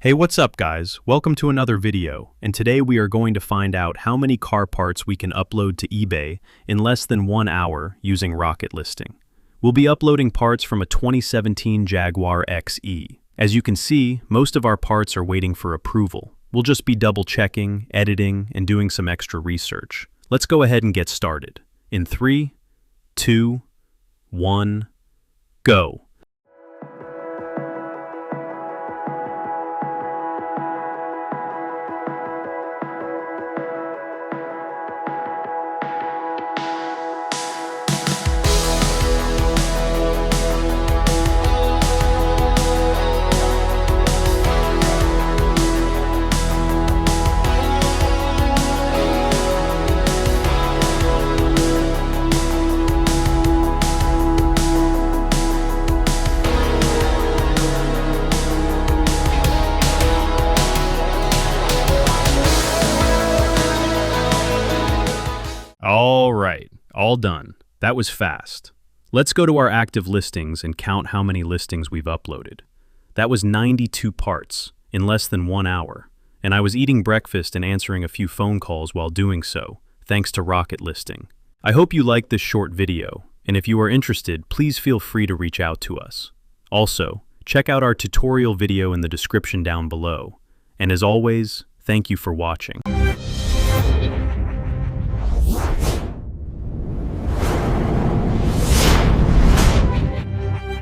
Hey, what's up guys? Welcome to another video, and today we are going to find out how many car parts we can upload to eBay in less than 1 hour using Rocket Listing. We'll be uploading parts from a 2017 Jaguar XE. As you can see, most of our parts are waiting for approval. We'll just be double checking, editing, and doing some extra research. Let's go ahead and get started. In 3, 2, 1, go! All right, all done. That was fast. Let's go to our active listings and count how many listings we've uploaded. That was 92 parts in less than 1 hour, and I was eating breakfast and answering a few phone calls while doing so, thanks to Rocket Listing. I hope you liked this short video, and if you are interested, please feel free to reach out to us. Also, check out our tutorial video in the description down below. And as always, thank you for watching.